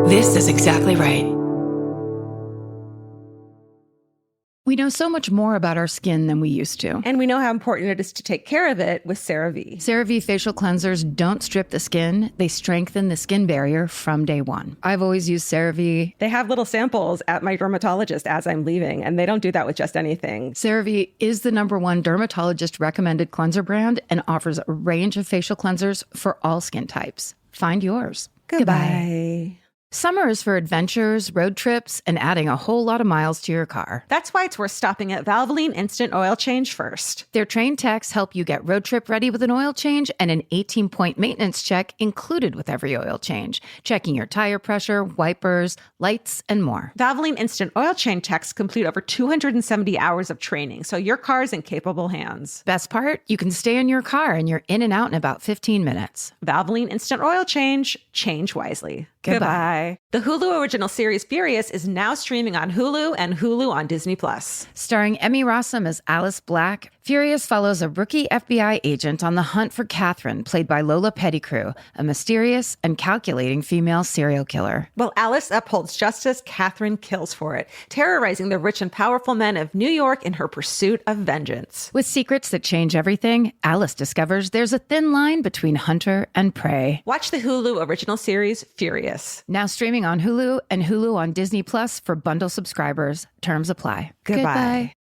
This is exactly right. We know so much more about our skin than we used to. And we know how important it is to take care of it with CeraVe. CeraVe facial cleansers don't strip the skin. They strengthen the skin barrier from day one. I've always used CeraVe. They have little samples at my dermatologist as I'm leaving, and they don't do that with just anything. CeraVe is the #1 dermatologist recommended cleanser brand and offers a range of facial cleansers for all skin types. Find yours. Goodbye. Summer is for adventures, road trips, and adding a whole lot of miles to your car. That's why it's worth stopping at Valvoline Instant Oil Change first. Their trained techs help you get road trip ready with an oil change and an 18-point maintenance check included with every oil change, checking your tire pressure, wipers, lights, and more. Valvoline Instant Oil Change techs complete over 270 hours of training, so your car's in capable hands. Best part? You can stay in your car and you're in and out in about 15 minutes. Valvoline Instant Oil Change. Change wisely. Goodbye. The Hulu original series Furious is now streaming on Hulu and Hulu on Disney+. Starring Emmy Rossum as Alice Black, Furious follows a rookie FBI agent on the hunt for Catherine, played by Lola Pettigrew, a mysterious and calculating female serial killer. While Alice upholds justice, Catherine kills for it, terrorizing the rich and powerful men of New York in her pursuit of vengeance. With secrets that change everything, Alice discovers there's a thin line between hunter and prey. Watch the Hulu original series Furious. Now streaming on Hulu and Hulu on Disney Plus for bundle subscribers. Terms apply. Goodbye.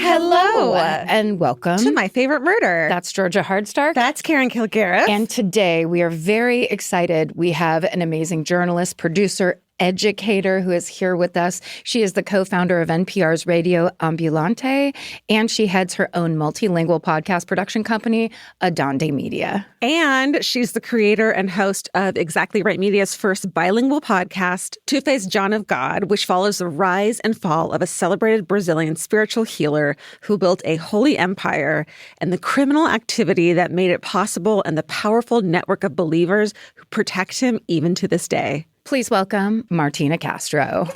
Hello, and welcome to My Favorite Murder. That's Georgia Hardstark. That's Karen Kilgariff. And today we are very excited. We have an amazing journalist, producer, educator who is here with us. She is the co-founder of NPR's Radio Ambulante, and she heads her own multilingual podcast production company, Adonde Media. And she's the creator and host of Exactly Right Media's first bilingual podcast, Two-Faced John of God, which follows the rise and fall of a celebrated Brazilian spiritual healer who built a holy empire and the criminal activity that made it possible and the powerful network of believers who protect him even to this day. Please welcome Martina Castro.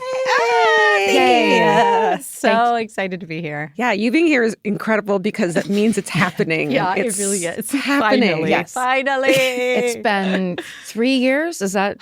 Yay! So excited to be here. Yeah, you being here is incredible because that means it's happening. Yeah, it really is. Happening. Finally. Yes. Finally. It's been 3 years. Is that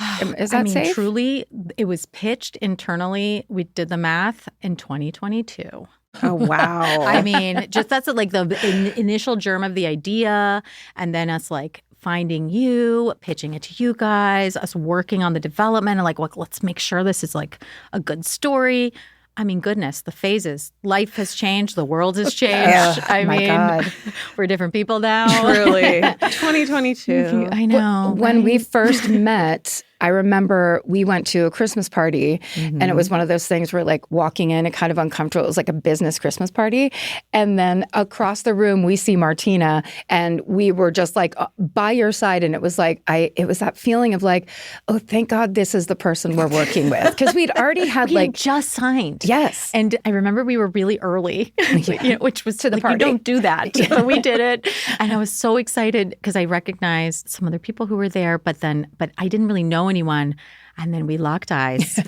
safe? Truly, it was pitched internally. We did the math in 2022. Oh, wow. I mean, just that's like the initial germ of the idea, and then us like finding you, pitching it to you guys, us working on the development and like, well, let's make sure this is like a good story. I mean, goodness, the phases. Life has changed. The world has changed. I mean, God. We're different people now. Truly. 2022. I know. When we first met, I remember we went to a Christmas party, and it was one of those things where like walking in and kind of uncomfortable. It was like a business Christmas party. And then across the room, we see Martina, and we were just like by your side. And it was like, it was that feeling of like, oh, thank God this is the person we're working with. Because we'd already had we like. had just signed. Yes. And I remember we were really early, which was to the like, party. You don't do that. But we did it. And I was so excited because I recognized some other people who were there, but I didn't really know anyone. And then we locked eyes.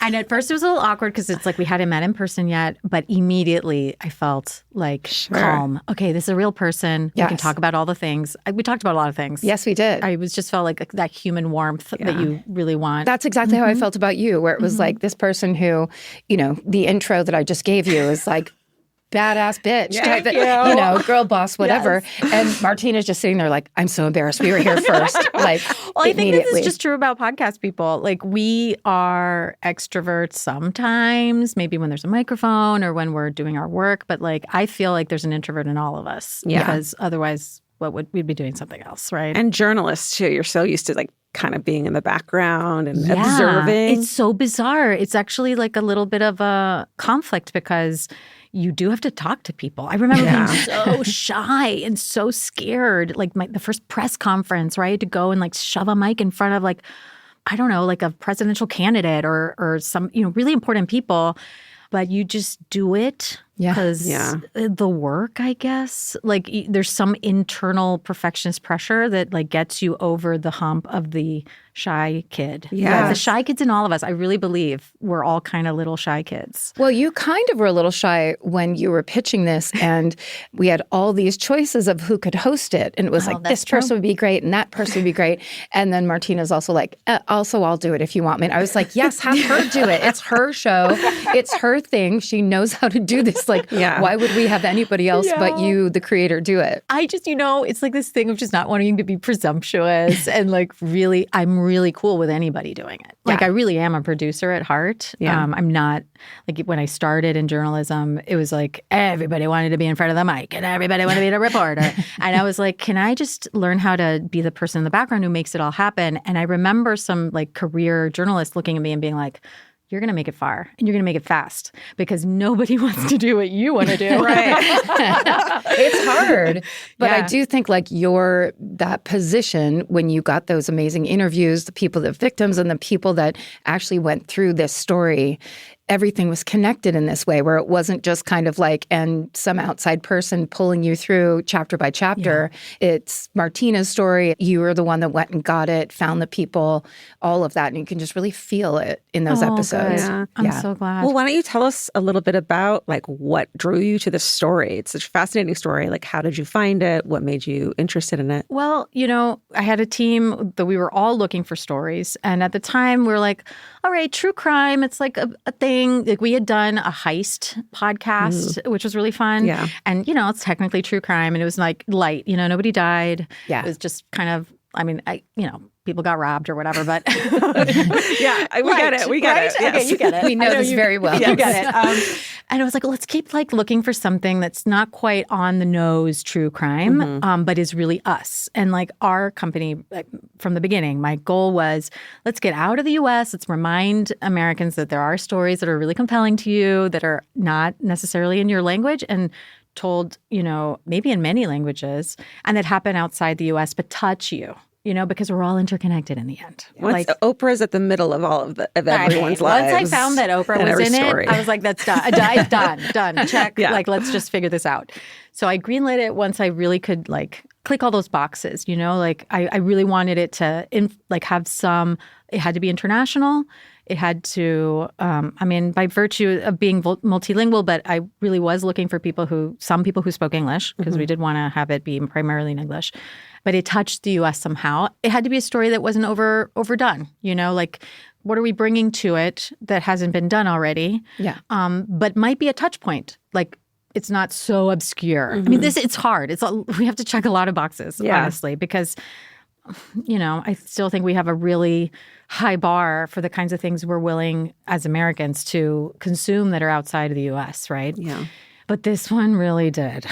And at first it was a little awkward because it's like we hadn't met in person yet. But immediately I felt like calm. Okay, this is a real person. Yes. We can talk about all the things. We talked about a lot of things. Yes, we did. I just felt like that human warmth that you really want. That's exactly how I felt about you, where it was like this person who, the intro that I just gave you is like, badass bitch, type girl boss, whatever. Yes. And Martina's just sitting there like, I'm so embarrassed. We were here first. Like, well, I think this is just true about podcast people. Like, we are extroverts sometimes, maybe when there's a microphone or when we're doing our work. But like, I feel like there's an introvert in all of us. Yeah. Because otherwise, we'd be doing something else, right? And journalists too. You're so used to like kind of being in the background and observing. It's so bizarre. It's actually like a little bit of a conflict because you do have to talk to people. I remember being so shy and so scared. Like the first press conference, right? To go and like shove a mic in front of like, I don't know, like a presidential candidate or some, really important people. But you just do it Yeah. Because the work, I guess, like there's some internal perfectionist pressure that like gets you over the hump of the shy kid. Yeah. The shy kids in all of us, I really believe we're all kind of little shy kids. Well, you kind of were a little shy when you were pitching this, and we had all these choices of who could host it. And it was like, this person would be great and that person would be great. And then Martina's also like, also, I'll do it if you want me. And I was like, yes, have her do it. It's her show. It's her thing. She knows how to do this. Like, why would we have anybody else but you, the creator, do it? I just, it's like this thing of just not wanting to be presumptuous and like really, I'm really cool with anybody doing it. Like I really am a producer at heart. I'm not, like when I started in journalism, it was like everybody wanted to be in front of the mic and everybody wanted to be a reporter. And I was like, can I just learn how to be the person in the background who makes it all happen? And I remember some like career journalists looking at me and being like, you're going to make it far and you're going to make it fast because nobody wants to do what you want to do. Right. It's hard. But I do think like that position when you got those amazing interviews, the people, the victims and the people that actually went through this story, everything was connected in this way where it wasn't just kind of like, and some outside person pulling you through chapter by chapter. Yeah. It's Martina's story. You were the one that went and got it, found the people, all of that. And you can just really feel it in those episodes. Yeah. I'm so glad. Well, why don't you tell us a little bit about like what drew you to this story? It's such a fascinating story. Like, how did you find it? What made you interested in it? Well, I had a team that we were all looking for stories. And at the time we were like, all right, true crime. It's like a thing. Like we had done a heist podcast, which was really fun. Yeah. And, it's technically true crime. And it was like light, nobody died. Yeah. It was just kind of, people got robbed or whatever, but. We get it. We get it. Yes. Okay, you get it. We know this very well. You get it. And I was like, let's keep like looking for something that's not quite on the nose true crime, but is really us. And like our company, from the beginning, my goal was let's get out of the U.S. Let's remind Americans that there are stories that are really compelling to you that are not necessarily in your language and told, maybe in many languages, and that happen outside the U.S. but touch you. Because we're all interconnected in the end. Like Oprah's at the middle of all of everyone's lives. Once I found that Oprah was in it, I was like, that's done. Done. Check. Yeah. Like, let's just figure this out. So I greenlit it once I really could like click all those boxes, Like I really wanted it to have some, it had to be international. It had to, by virtue of being multilingual, but I really was looking for some people who spoke English because we did want to have it be primarily in English. But it touched the U.S. somehow. It had to be a story that wasn't overdone, like what are we bringing to it that hasn't been done already? Yeah. But might be a touch point. Like it's not so obscure. I mean, it's hard. We have to check a lot of boxes, honestly, because I still think we have a really high bar for the kinds of things we're willing as Americans to consume that are outside of the U.S., right? Yeah. But this one really did.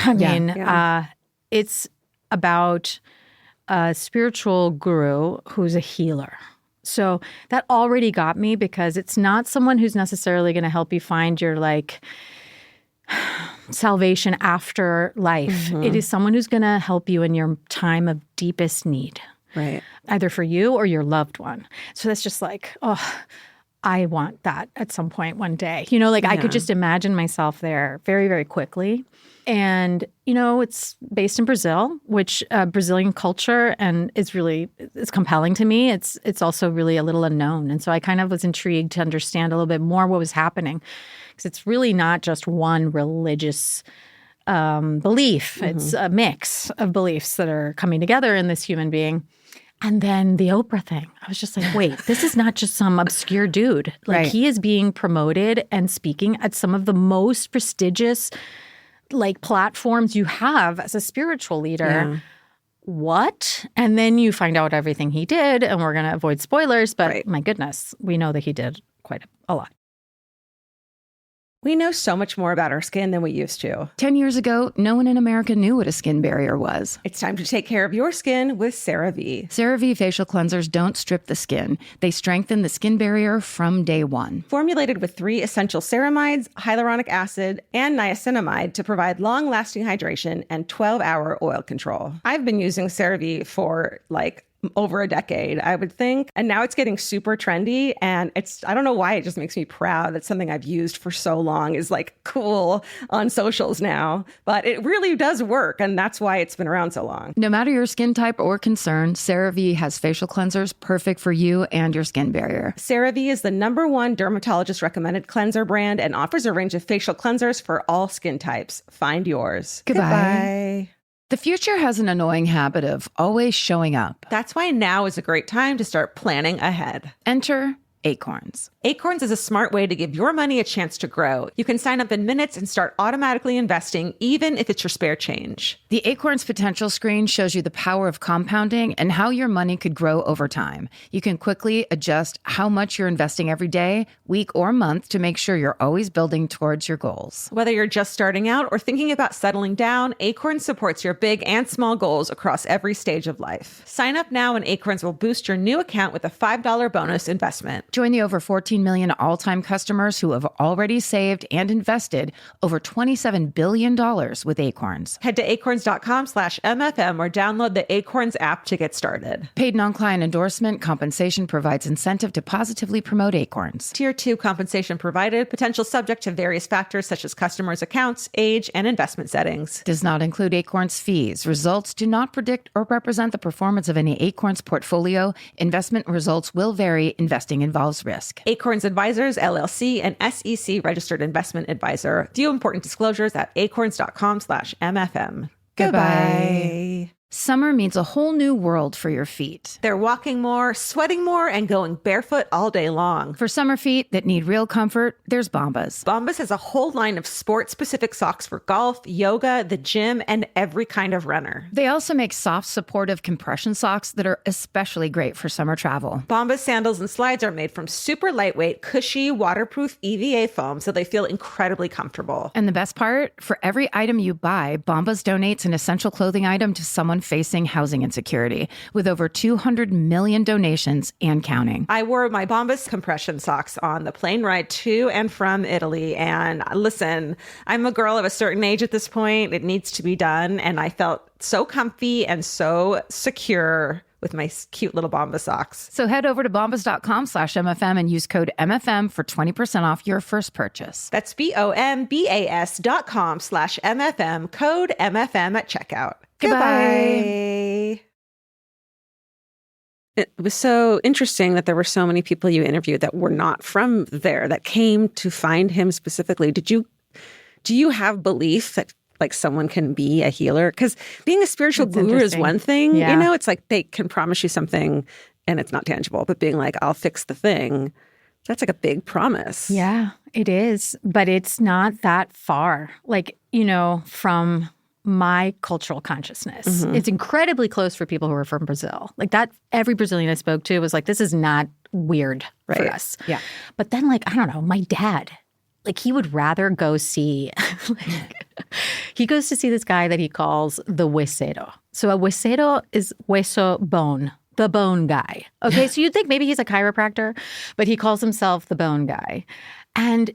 It's about a spiritual guru who's a healer. So that already got me because it's not someone who's necessarily going to help you find your salvation after life. It is someone who's going to help you in your time of deepest need. Right. Either for you or your loved one. So that's just like, I want that at some point one day. I could just imagine myself there very, very quickly. And, it's based in Brazil, which Brazilian culture and it's compelling to me. It's also really a little unknown. And so I kind of was intrigued to understand a little bit more what was happening. Because it's really not just one religious belief. It's a mix of beliefs that are coming together in this human being. And then the Oprah thing, I was just like, wait, this is not just some obscure dude. Like he is being promoted and speaking at some of the most prestigious platforms you have as a spiritual leader. Yeah. What? And then you find out everything he did, and we're going to avoid spoilers, but my goodness, we know that he did quite a lot. We know so much more about our skin than we used to. 10 years ago, no one in America knew what a skin barrier was. It's time to take care of your skin with CeraVe. CeraVe facial cleansers don't strip the skin. They strengthen the skin barrier from day one. Formulated with 3 essential ceramides, hyaluronic acid, and niacinamide to provide long-lasting hydration and 12-hour oil control. I've been using CeraVe for over a decade, I would think. And now it's getting super trendy. And I don't know why, it just makes me proud that something I've used for so long is like cool on socials now. But it really does work. And that's why it's been around so long. No matter your skin type or concern, CeraVe has facial cleansers perfect for you and your skin barrier. CeraVe is the #1 dermatologist recommended cleanser brand and offers a range of facial cleansers for all skin types. Find yours. Goodbye. The future has an annoying habit of always showing up. That's why now is a great time to start planning ahead. Enter Acorns. Acorns is a smart way to give your money a chance to grow. You can sign up in minutes and start automatically investing, even if it's your spare change. The Acorns potential screen shows you the power of compounding and how your money could grow over time. You can quickly adjust how much you're investing every day, week, or month to make sure you're always building towards your goals. Whether you're just starting out or thinking about settling down, Acorns supports your big and small goals across every stage of life. Sign up now and Acorns will boost your new account with a $5 bonus investment. Join the over 14 million all-time customers who have already saved and invested over $27 billion with Acorns. Head to acorns.com/MFM or download the Acorns app to get started. Paid non-client endorsement compensation provides incentive to positively promote Acorns. Tier 2 compensation provided, potential subject to various factors such as customers' accounts, age, and investment settings. Does not include Acorns fees. Results do not predict or represent the performance of any Acorns portfolio. Investment results will vary. Investing involves risk. Acorns Advisors, LLC, an SEC registered investment advisor. View important disclosures at acorns.com/MFM. Goodbye. Summer means a whole new world for your feet. They're walking more, sweating more, and going barefoot all day long. For summer feet that need real comfort, there's Bombas. Bombas has a whole line of sport-specific socks for golf, yoga, the gym, and every kind of runner. They also make soft, supportive compression socks that are especially great for summer travel. Bombas sandals and slides are made from super lightweight, cushy, waterproof EVA foam, so they feel incredibly comfortable. And the best part? For every item you buy, Bombas donates an essential clothing item to someone facing housing insecurity, with over 200 million donations and counting. I wore my Bombas compression socks on the plane ride to and from Italy. And listen, I'm a girl of a certain age at this point. It needs to be done. And I felt so comfy and so secure with my cute little Bombas socks. So head over to bombas.com/MFM and use code MFM for 20% off your first purchase. That's BOMBAS.com/MFM, code MFM at checkout. Goodbye. It was so interesting that there were so many people you interviewed that were not from there, that came to find him specifically. Do you have belief that like someone can be a healer? Because being a spiritual guru is one thing, you know, it's like they can promise you something and it's not tangible, but being like, I'll fix the thing, that's like a big promise. Yeah, it is. But it's not that far, like, you know, from my cultural consciousness. Mm-hmm. It's incredibly close for people who are from Brazil. Like that, every Brazilian I spoke to was like, this is not weird for us. Yeah. But then like, I don't know, my dad, like he would rather go see, he goes to see this guy that he calls the huesero. So a huesero is hueso bone, the bone guy. Okay, so you'd think maybe he's a chiropractor, but he calls himself the bone guy. And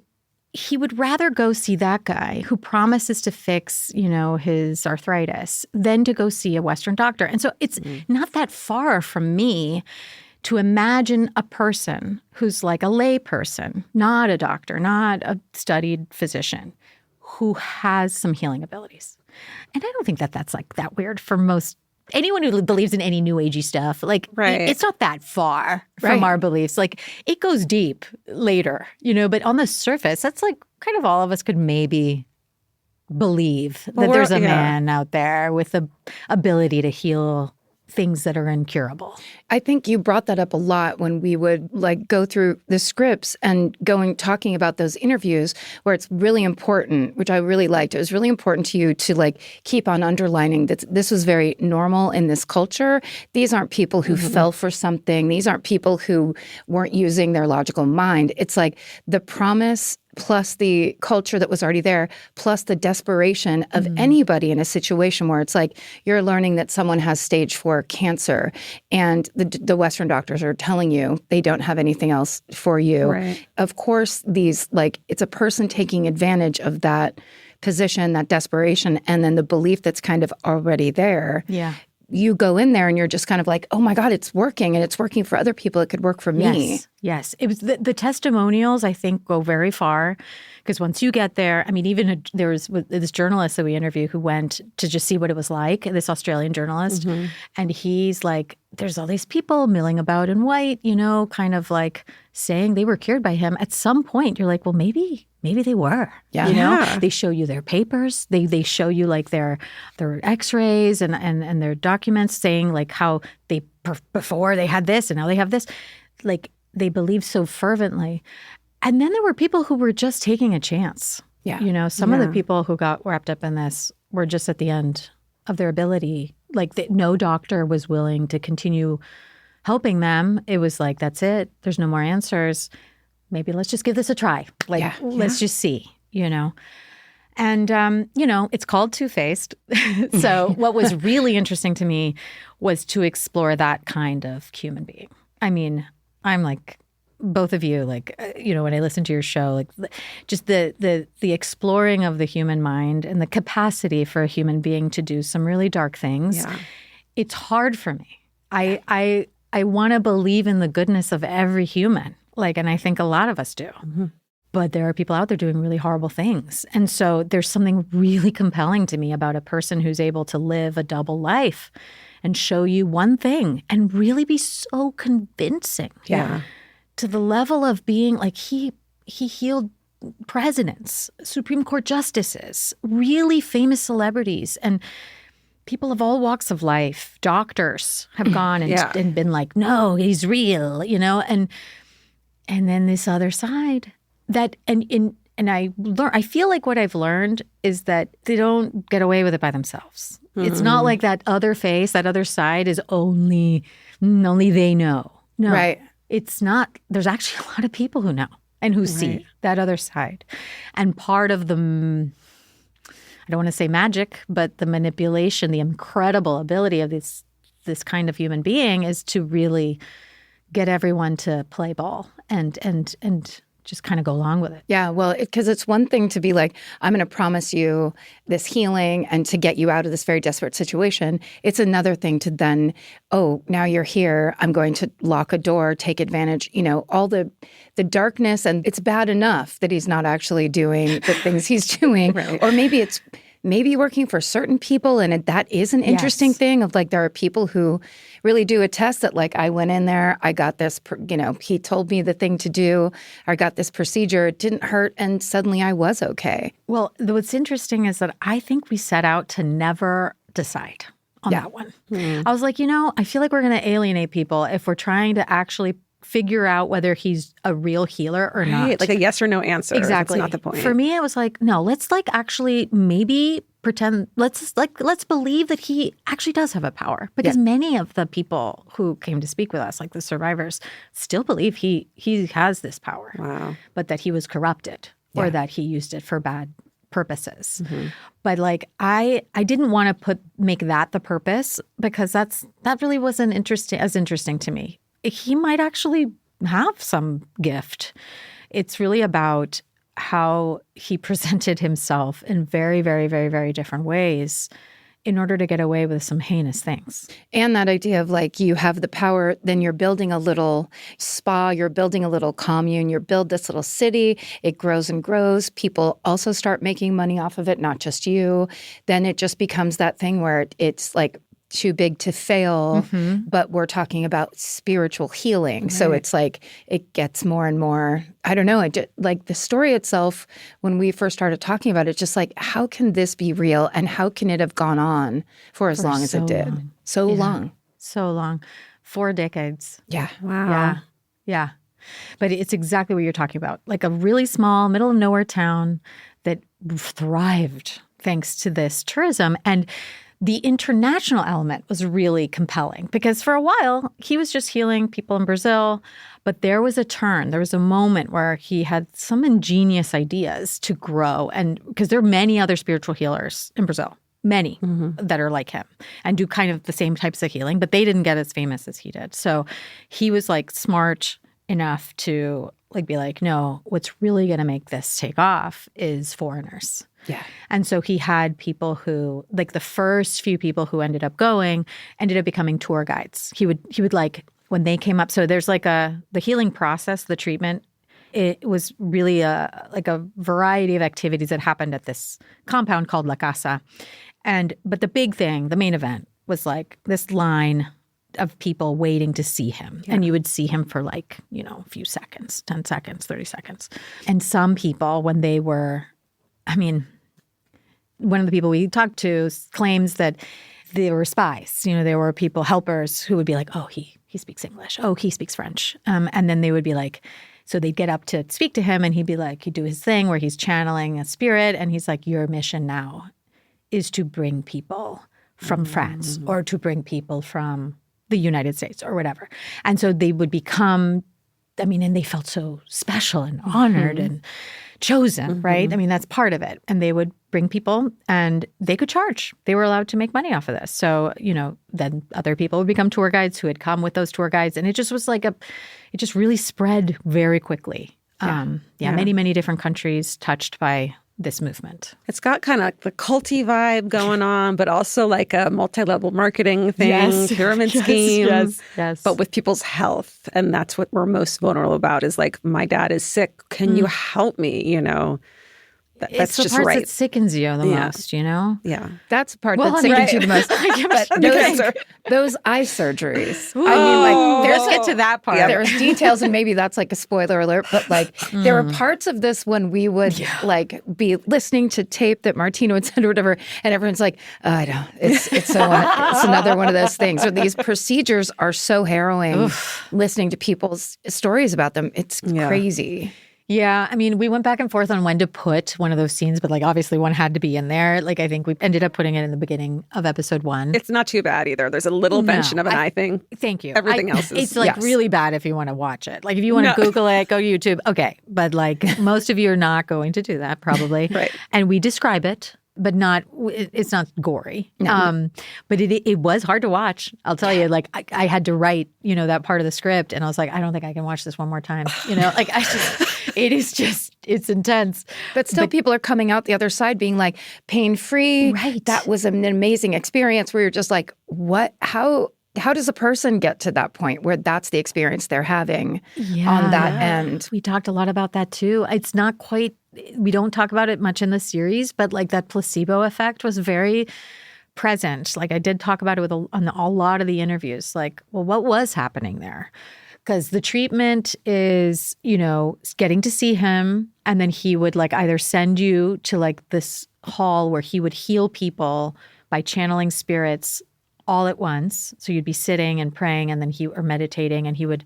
he would rather go see that guy who promises to fix, you know, his arthritis than to go see a Western doctor. And so it's not that far from me to imagine a person who's like a lay person, not a doctor, not a studied physician, who has some healing abilities. And I don't think that that's like that weird for anyone who believes in any new agey stuff. Like, it's not that far from our beliefs. Like, it goes deep later, you know, but on the surface, that's like kind of all of us could maybe believe that there's a man out there with the ability to heal things that are incurable. I think you brought that up a lot when we would like go through the scripts and talking about those interviews where it's really important, which I really liked. It was really important to you to like keep on underlining that this was very normal in this culture. These aren't people who fell for something. These aren't people who weren't using their logical mind. It's like the promise plus the culture that was already there, plus the desperation of anybody in a situation where it's like you're learning that someone has stage 4 cancer and the Western doctors are telling you they don't have anything else for you. Right. Of course, it's a person taking advantage of that position, that desperation, and then the belief that's kind of already there. Yeah. you go in there and you're just kind of like, oh my God, it's working and it's working for other people. It could work for me. Yes. It was the testimonials, I think, go very far because once you get there, I mean, even there was this journalist that we interviewed who went to just see what it was like, this Australian journalist. And he's like, there's all these people milling about in white, you know, kind of like saying they were cured by him. At some point, you're like, well, maybe they were. Yeah. You know, they show you their papers. They show you like their x-rays and their documents saying like how they before they had this and now they have this. Like they believe so fervently. And then there were people who were just taking a chance. Yeah. You know, some of the people who got wrapped up in this were just at the end of their ability. Like no doctor was willing to continue helping them. It was like, that's it. There's no more answers. Maybe let's just give this a try. Like, let's just see, you know. And, you know, it's called Two-Faced. So what was really interesting to me was to explore that kind of human being. I mean, I'm like, both of you, like, you know, when I listen to your show, like just the exploring of the human mind and the capacity for a human being to do some really dark things. It's hard for me. I want to believe in the goodness of every human. Like, and I think a lot of us do. But there are people out there doing really horrible things. And so there's something really compelling to me about a person who's able to live a double life and show you one thing and really be so convincing. To the level of being like he healed presidents, Supreme Court justices, really famous celebrities, and people of all walks of life, doctors have gone and been like, no, he's real, you know, and then this other side that and I feel like what I've learned is that they don't get away with it by themselves. It's not like that other face, that other side is only they know. No. Right. It's not. There's actually a lot of people who know and who see that other side. And part of the, I don't want to say magic, but the manipulation, the incredible ability of this kind of human being is to really get everyone to play ball and just kind of go along with it. Yeah, well, because it's one thing to be like, I'm going to promise you this healing and to get you out of this very desperate situation. It's another thing to then, oh, now you're here. I'm going to lock a door, take advantage, you know, all the darkness. And it's bad enough that he's not actually doing the things he's doing. Or maybe it's working for certain people. And that is an interesting thing of like, there are people who really do attest that like, I went in there, I got this, you know, he told me the thing to do, I got this procedure, it didn't hurt, and suddenly I was okay. Well, what's interesting is that I think we set out to never decide on that one. I was like, you know, I feel like we're going to alienate people if we're trying to actually figure out whether he's a real healer or not. Like a yes or no answer. Exactly. That's not the point. For me, it was like, no, let's like actually maybe pretend, let's believe that he actually does have a power. Because many of the people who came to speak with us, like the survivors, still believe he has this power. Wow. But that he was corrupted or that he used it for bad purposes. But like I didn't want to make that the purpose because that really wasn't interesting to me. He might actually have some gift. It's really about how he presented himself in very, very, very, very different ways in order to get away with some heinous things. And that idea of like, you have the power, then you're building a little spa, you're building a little commune, you build this little city, it grows and grows. People also start making money off of it, not just you. Then it just becomes that thing where it's like, too big to fail, but we're talking about spiritual healing. So it's like it gets more and more, I don't know, like the story itself, when we first started talking about it, just like, how can this be real and how can it have gone on for as long as it did? So long. So long. 4 decades. Yeah. Wow. Yeah. But it's exactly what you're talking about. Like a really small, middle of nowhere town that thrived thanks to this tourism. And the international element was really compelling because for a while he was just healing people in Brazil, but there was a turn. There was a moment where he had some ingenious ideas to grow, and because there are many other spiritual healers in Brazil, many that are like him and do kind of the same types of healing, but they didn't get as famous as he did. So he was like smart enough to like be like, no, what's really going to make this take off is foreigners. Yeah. And so he had people who, like the first few people who ended up going, ended up becoming tour guides. He would like, when they came up, so there's like the healing process, the treatment, it was really like a variety of activities that happened at this compound called La Casa. But the big thing, the main event, was like this line of people waiting to see him. Yeah. And you would see him for like, a few seconds, 10 seconds, 30 seconds. And some people, when they were, one of the people we talked to claims that they were spies. There were people, helpers, who would be like, oh, he speaks English. Oh, he speaks French. And then they would be like, so they'd get up to speak to him and he'd be like, he'd do his thing where he's channeling a spirit. And he's like, your mission now is to bring people from France or to bring people from the United States or whatever. And so they would become, and they felt so special and honored and chosen, right? That's part of it. And they would bring people and they could charge. They were allowed to make money off of this. So, then other people would become tour guides who had come with those tour guides. And it just was like it just really spread very quickly. Many, many different countries touched by this movement. It's got kind of like the culty vibe going on, but also like a multi-level marketing thing, pyramid scheme. Yes. But with people's health. And that's what we're most vulnerable about is like, my dad is sick. Can you help me? That's it's the just part right. that sickens you the most, Yeah. That's the part that sickens you the most. But those eye surgeries. Let's get to that part. There's details, and maybe that's like a spoiler alert, but like there were parts of this when we would like be listening to tape that Martina would send or whatever, and everyone's like, oh, I know, it's it's another one of those things. Or these procedures are so harrowing. Listening to people's stories about them, it's crazy. Yeah, we went back and forth on when to put one of those scenes, but like obviously one had to be in there. Like I think we ended up putting it in the beginning of episode 1. It's not too bad either. There's a little mention of an eye thing. Thank you. Everything else is it's like really bad if you want to watch it. Like if you want to Google it, go to YouTube. Okay, but like most of you are not going to do that probably. Right. And we describe it. But it's not gory. No. But it was hard to watch. I'll tell you, like I had to write, that part of the script. And I was like, I don't think I can watch this one more time. It's intense. But still people are coming out the other side being like pain-free. Right. That was an amazing experience where you're just like, what, how does a person get to that point where that's the experience they're having on that end? We talked a lot about that too. It's not quite, we don't talk about it much in the series, but like that placebo effect was very present. Like I did talk about it on a lot of the interviews. Like, well, what was happening there? Because the treatment is, getting to see him, and then he would like either send you to like this hall where he would heal people by channeling spirits all at once. So you'd be sitting and praying and then or meditating, and he'd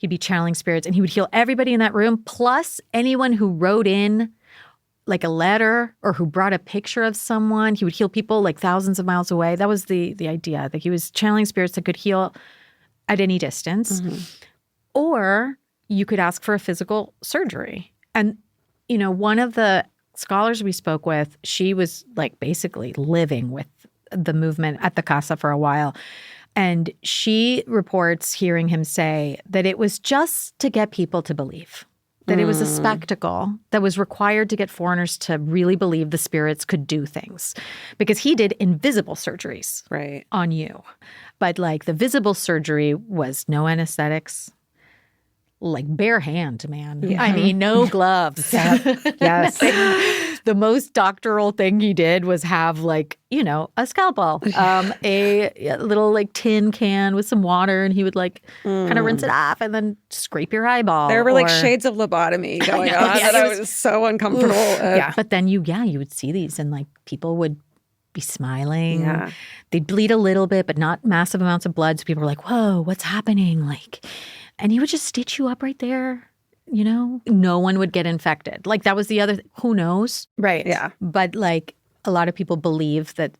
be channeling spirits, and he would heal everybody in that room, plus anyone who wrote in like a letter or who brought a picture of someone. He would heal people like thousands of miles away. That was the idea, that he was channeling spirits that could heal at any distance. Or you could ask for a physical surgery. And, one of the scholars we spoke with, she was like basically living with the movement at the Casa for a while. And she reports hearing him say that it was just to get people to believe, that it was a spectacle that was required to get foreigners to really believe the spirits could do things. Because he did invisible surgeries on you. But like the visible surgery was no anesthetics, like bare hand, man. Yeah. No gloves. Yes. The most doctoral thing he did was have like, a scalpel, a little like tin can with some water, and he would like kind of rinse it off and then scrape your eyeball. There were like shades of lobotomy going on. Yeah, that was so uncomfortable. But then you would see these, and like people would be smiling. Yeah. They'd bleed a little bit, but not massive amounts of blood. So people were like, whoa, what's happening? Like, and he would just stitch you up right there. No one would get infected. Like that was the other, who knows? Right. Yeah. But like a lot of people believe that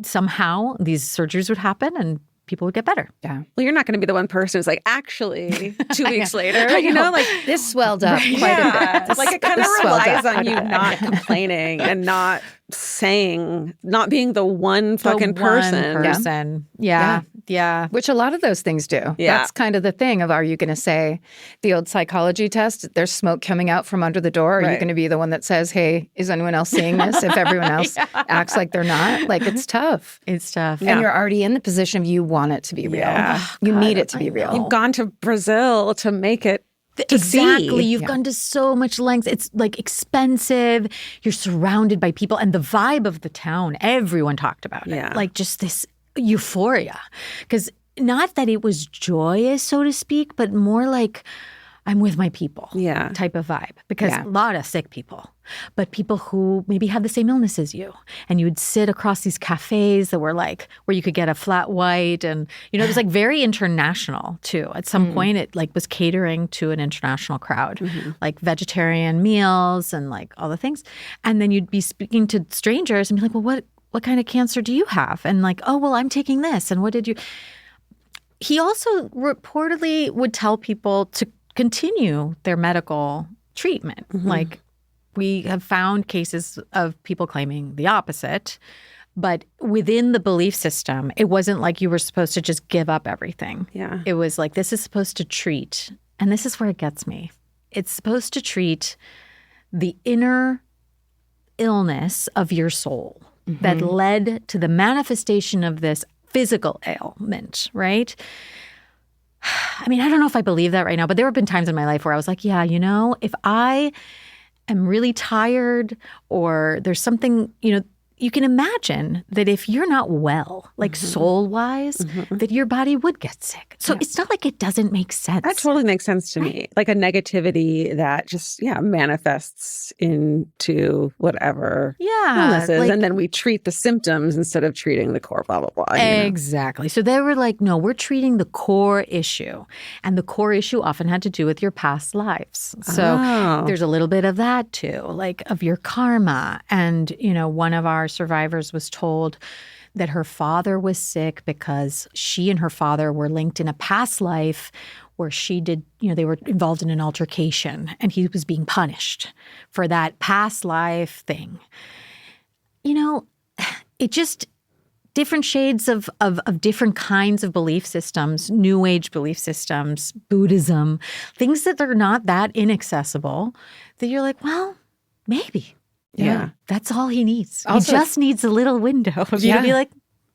somehow these surgeries would happen and people would get better. Yeah. Well, you're not going to be the one person who's like, actually, 2 weeks later, like this swelled up quite a bit. Like it kind of relies on you not complaining and not saying, not being the one fucking person. Yeah. Which a lot of those things do. Yeah. That's kind of the thing of, are you going to say the old psychology test, there's smoke coming out from under the door? Are you going to be the one that says, hey, is anyone else seeing this? If everyone else acts like they're not? Like, it's tough. It's tough. And you're already in the position of you want it to be real. You need it to be real. You've gone to Brazil to make it Exactly. see. You've gone to so much lengths. It's like expensive. You're surrounded by people. And the vibe of the town, everyone talked about it. Like just this euphoria. Because not that it was joyous, so to speak, but more like I'm with my people type of vibe. Because a lot of sick people, but people who maybe had the same illness as you. And you would sit across these cafes that were like where you could get a flat white. And, it was like very international too. At some point it like was catering to an international crowd, like vegetarian meals and like all the things. And then you'd be speaking to strangers and be like, well, what kind of cancer do you have? And like, oh, well, I'm taking this. And what did you? He also reportedly would tell people to continue their medical treatment. Like we have found cases of people claiming the opposite, but within the belief system, it wasn't like you were supposed to just give up everything. It was like, this is supposed to treat, and this is where it gets me. It's supposed to treat the inner illness of your soul that led to the manifestation of this physical ailment, right? I mean, I don't know if I believe that right now, but there have been times in my life where I was like, yeah, if I am really tired or there's something, you can imagine that if you're not well, like soul-wise, that your body would get sick. So it's not like it doesn't make sense. That totally makes sense to me. Like a negativity that just, manifests into whatever illnesses. Like, and then we treat the symptoms instead of treating the core, blah, blah, blah. Exactly. So they were like, no, we're treating the core issue. And the core issue often had to do with your past lives. So there's a little bit of that too, like of your karma. And, one of our survivors was told that her father was sick because she and her father were linked in a past life where she did, they were involved in an altercation and he was being punished for that past life thing. It just different shades of different kinds of belief systems, New Age belief systems, Buddhism, things that are not that inaccessible that you're like, well, maybe. Yeah. That's all he needs. Also, he just needs a little window of you to be like,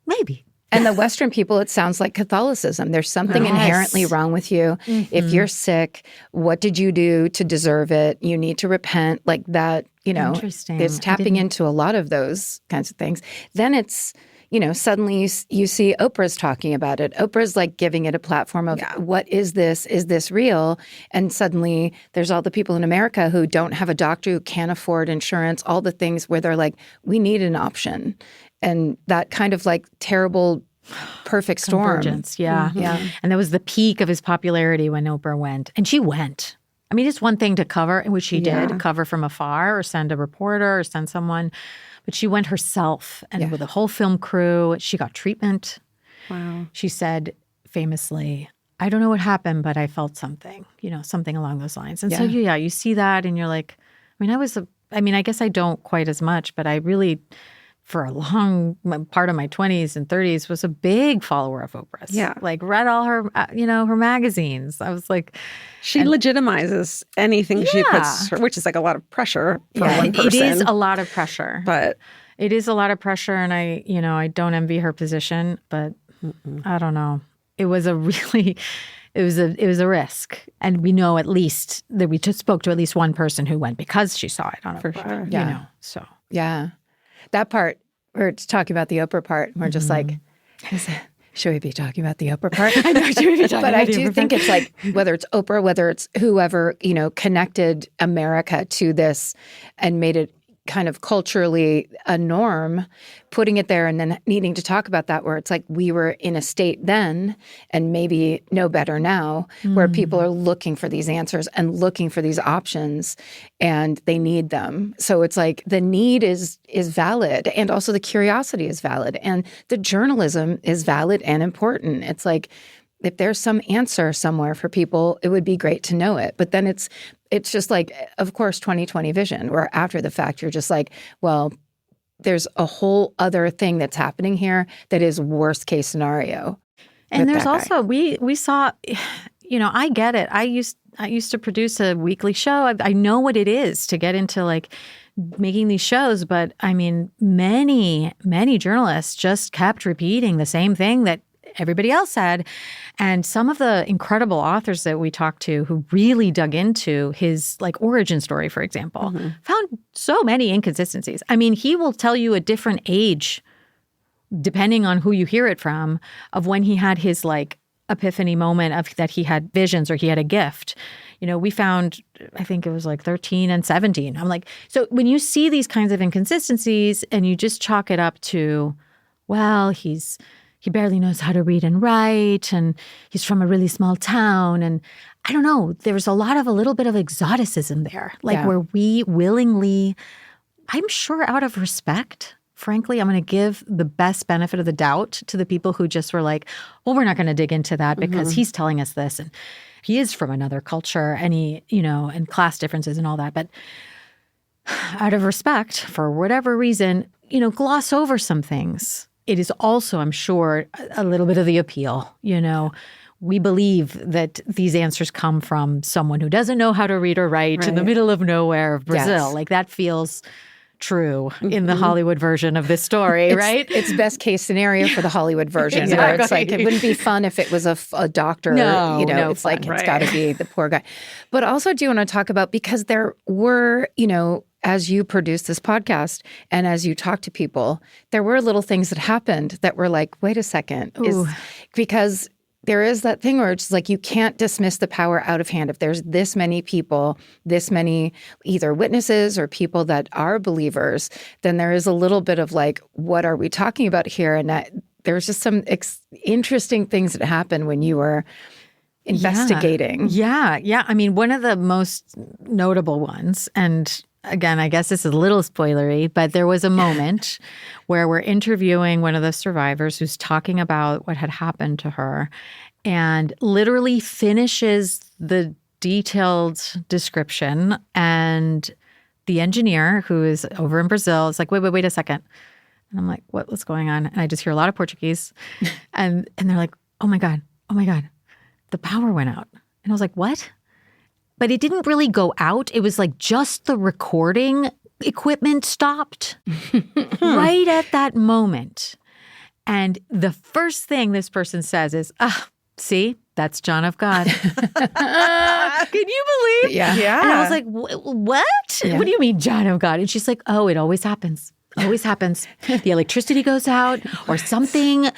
maybe. And the Western people, it sounds like Catholicism. There's something inherently wrong with you. If you're sick, what did you do to deserve it? You need to repent. Like that, Interesting. It's tapping into a lot of those kinds of things. Then it's, suddenly you see Oprah's talking about it. Oprah's like giving it a platform of what is this? Is this real? And suddenly there's all the people in America who don't have a doctor, who can't afford insurance, all the things where they're like, we need an option. And that kind of like terrible, perfect storm. Convergence, yeah. And that was the peak of his popularity when Oprah went. And she went. I mean, it's one thing to cover, which she did, cover from afar or send a reporter or send someone. But she went herself and with a whole film crew. She got treatment. Wow. She said famously, I don't know what happened, but I felt something, something along those lines. And so, you see that and you're like, I guess I don't quite as much, but I really, for a long part of my 20s and 30s, was a big follower of Oprah's. Yeah. Like read all her, her magazines. I was like. She legitimizes anything she puts, which is like a lot of pressure for one person. It is a lot of pressure. But it is a lot of pressure, and I don't envy her position, but I don't know. It was a really, it was a risk, and we know at least that we just spoke to at least one person who went because she saw it on for Oprah, sure. So that part we're talking about the Oprah part. We're just like, should we be talking about the Oprah part? I know, should we be talking but I do think it's like whether it's Oprah, whether it's whoever connected America to this and made it kind of culturally a norm, putting it there and then needing to talk about that where it's like we were in a state then and maybe no better now where people are looking for these answers and looking for these options and they need them. So it's like the need is valid and also the curiosity is valid and the journalism is valid and important. It's like if there's some answer somewhere for people, it would be great to know it. But then it's just like, of course, 2020 vision, where after the fact, you're just like, well, there's a whole other thing that's happening here that is worst case scenario. And there's also, we saw, I get it. I used to produce a weekly show. I know what it is to get into like making these shows. But I mean, many journalists just kept repeating the same thing that everybody else said. And some of the incredible authors that we talked to who really dug into his like origin story, for example, found so many inconsistencies. I mean, he will tell you a different age, depending on who you hear it from, of when he had his like epiphany moment of that he had visions or he had a gift. We found, I think it was like 13 and 17. I'm like, so when you see these kinds of inconsistencies and you just chalk it up to, well, he barely knows how to read and write, and he's from a really small town. And I don't know, there's a little bit of exoticism there, like where we willingly, I'm sure out of respect, frankly, I'm going to give the best benefit of the doubt to the people who just were like, well, we're not going to dig into that because he's telling us this. And he is from another culture and and class differences and all that. But out of respect, for whatever reason, gloss over some things. It is also, I'm sure, a little bit of the appeal. We believe that these answers come from someone who doesn't know how to read or write in the middle of nowhere of Brazil. Yes. Like that feels true in the Hollywood version of this story, right? It's best case scenario for the Hollywood version. Exactly. Where it's like, it wouldn't be fun if it was a doctor. No it's fun, like, it's got to be the poor guy. But also do you want to talk about, because there were, as you produce this podcast and as you talk to people, there were little things that happened that were like, wait a second. Because there is that thing where it's like you can't dismiss the power out of hand. If there's this many people, this many either witnesses or people that are believers, then there is a little bit of like, what are we talking about here? And there's just some interesting things that happen when you were investigating. Yeah. I mean, one of the most notable ones, and again, I guess this is a little spoilery, but there was a moment where we're interviewing one of the survivors who's talking about what had happened to her and literally finishes the detailed description. And the engineer, who is over in Brazil, is like, wait a second. And I'm like, what's going on? And I just hear a lot of Portuguese. and they're like, oh my God, the power went out. And I was like, what? But it didn't really go out. It was like just the recording equipment stopped right at that moment. And the first thing this person says is, see, that's John of God. Can you believe? Yeah. And I was like, what? Yeah. What do you mean John of God? And she's like, oh, it always happens. Always happens. The electricity goes out, or something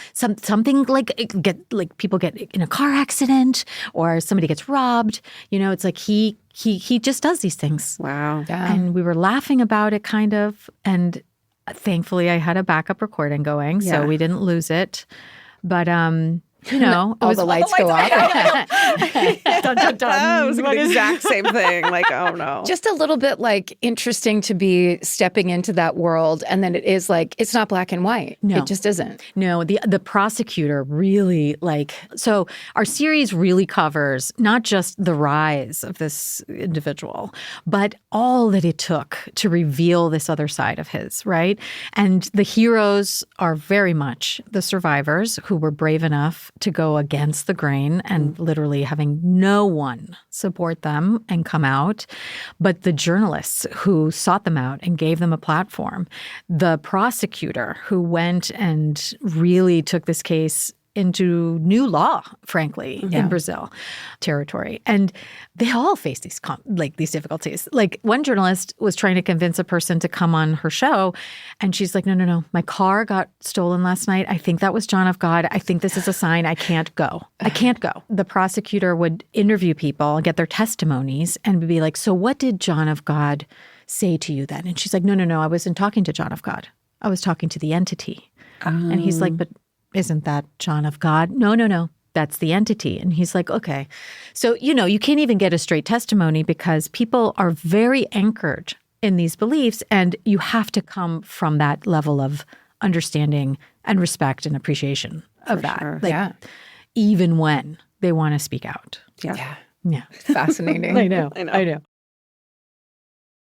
like people get in a car accident, or somebody gets robbed. It's like he just does these things. Wow. Yeah. And we were laughing about it kind of, and thankfully I had a backup recording going, so we didn't lose it. But all the lights go off. Dun, dun, dun. It was the exact same thing. Like, oh no. Just a little bit like interesting to be stepping into that world. And then it is like, it's not black and white. No. It just isn't. No, the prosecutor really so our series really covers not just the rise of this individual, but all that it took to reveal this other side of his, right? And the heroes are very much the survivors who were brave enough to go against the grain and literally having no one support them and come out. But the journalists who sought them out and gave them a platform, the prosecutor who went and really took this case into new law, frankly, in Brazil territory. And they all face these difficulties. Like one journalist was trying to convince a person to come on her show, and she's like, no, my car got stolen last night. I think that was John of God. I think this is a sign. I can't go. The prosecutor would interview people, get their testimonies, and be like, so what did John of God say to you then? And she's like, no, I wasn't talking to John of God. I was talking to the entity. And he's like, but isn't that John of God? No. That's the entity. And he's like, okay. So, you can't even get a straight testimony because people are very anchored in these beliefs, and you have to come from that level of understanding and respect and appreciation of that. Sure. Even when they want to speak out. Yeah. Fascinating. I know.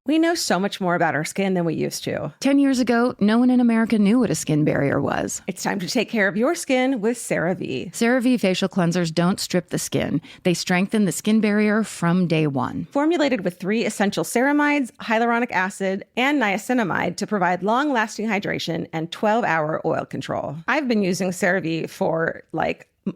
We know so much more about our skin than we used to. 10 years ago, no one in America knew what a skin barrier was. It's time to take care of your skin with CeraVe. CeraVe facial cleansers don't strip the skin. They strengthen the skin barrier from day one. Formulated with 3 essential ceramides, hyaluronic acid, and niacinamide to provide long-lasting hydration and 12-hour oil control. I've been using CeraVe for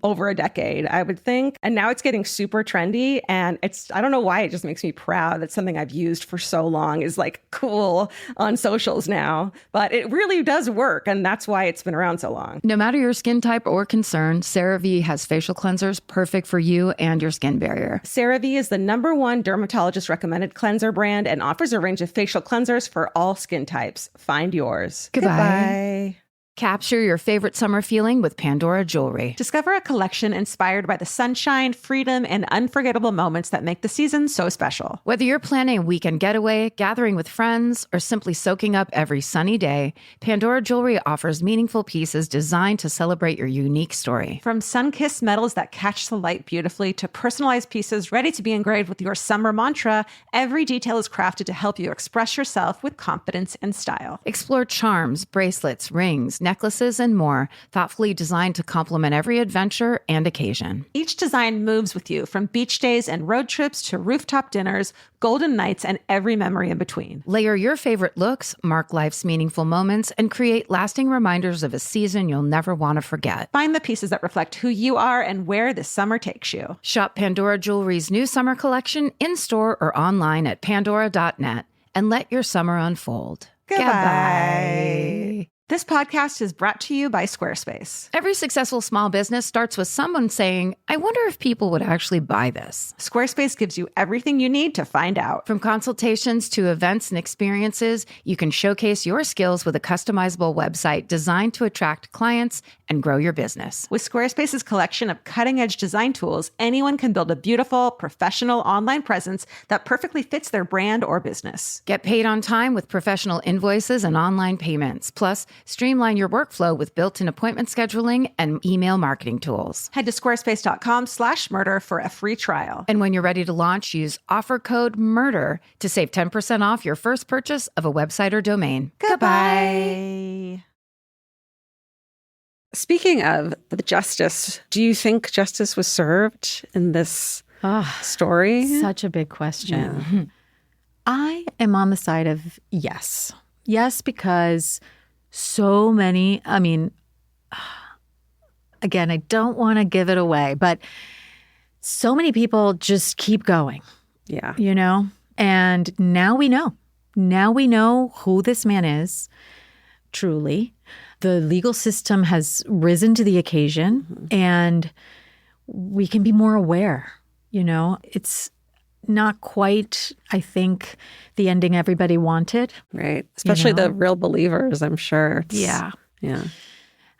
over a decade, I would think. And now it's getting super trendy. And I don't know why, it just makes me proud that something I've used for so long is cool on socials now. But it really does work. And that's why it's been around so long. No matter your skin type or concern, CeraVe has facial cleansers perfect for you and your skin barrier. CeraVe is the #1 dermatologist recommended cleanser brand and offers a range of facial cleansers for all skin types. Find yours. Goodbye. Capture your favorite summer feeling with Pandora jewelry. Discover a collection inspired by the sunshine, freedom, and unforgettable moments that make the season so special. Whether you're planning a weekend getaway, gathering with friends, or simply soaking up every sunny day, Pandora jewelry offers meaningful pieces designed to celebrate your unique story. From sun-kissed metals that catch the light beautifully to personalized pieces ready to be engraved with your summer mantra, every detail is crafted to help you express yourself with confidence and style. Explore charms, bracelets, rings, necklaces, and more, thoughtfully designed to complement every adventure and occasion. Each design moves with you, from beach days and road trips to rooftop dinners, golden nights, and every memory in between. Layer your favorite looks, mark life's meaningful moments, and create lasting reminders of a season you'll never want to forget. Find the pieces that reflect who you are and where this summer takes you. Shop Pandora Jewelry's new summer collection in-store or online at pandora.net and let your summer unfold. Goodbye. This podcast is brought to you by Squarespace. Every successful small business starts with someone saying, I wonder if people would actually buy this. Squarespace gives you everything you need to find out. From consultations to events and experiences, you can showcase your skills with a customizable website designed to attract clients and grow your business. With Squarespace's collection of cutting-edge design tools, anyone can build a beautiful, professional online presence that perfectly fits their brand or business. Get paid on time with professional invoices and online payments. Plus, streamline your workflow with built-in appointment scheduling and email marketing tools. Head to squarespace.com/murder for a free trial. And when you're ready to launch, use offer code MURDER to save 10% off your first purchase of a website or domain. Goodbye. Speaking of the justice, do you think justice was served in this story? Such a big question. Yeah. I am on the side of yes. Yes, because so many, again, I don't want to give it away, but so many people just keep going. Yeah. And now we know. Now we know who this man is, truly. The legal system has risen to the occasion, and we can be more aware. It's not quite, I think, the ending everybody wanted. Right. Especially the real believers, I'm sure. Yeah.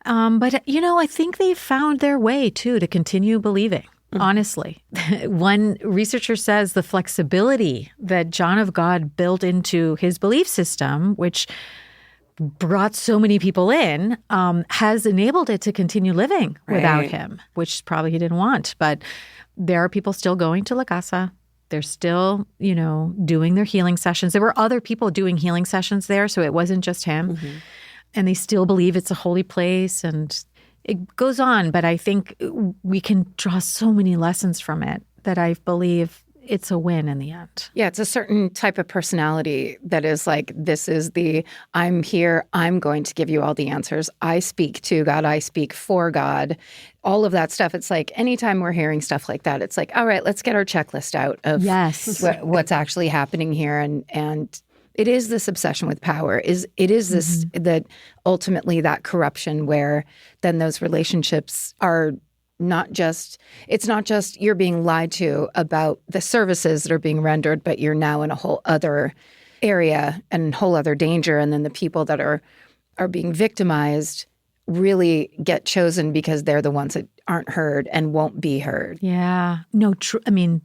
But, I think they found their way, too, to continue believing, honestly. One researcher says the flexibility that John of God built into his belief system, which brought so many people in, has enabled it to continue living without him, which probably he didn't want. But there are people still going to La Casa. They're still, doing their healing sessions. There were other people doing healing sessions there, so it wasn't just him. Mm-hmm. And they still believe it's a holy place, and it goes on. But I think we can draw so many lessons from it that I believe it's a win in the end. Yeah, it's a certain type of personality that is like, this is I'm here, I'm going to give you all the answers. I speak to God, I speak for God. All of that stuff. It's like anytime we're hearing stuff like that, it's like, all right, let's get our checklist out of what's actually happening here. And it is this obsession with power. It is this, that ultimately that corruption where then those relationships are it's not just you're being lied to about the services that are being rendered, but you're now in a whole other area and whole other danger. And then the people that are being victimized really get chosen because they're the ones that aren't heard and won't be heard. Yeah. No,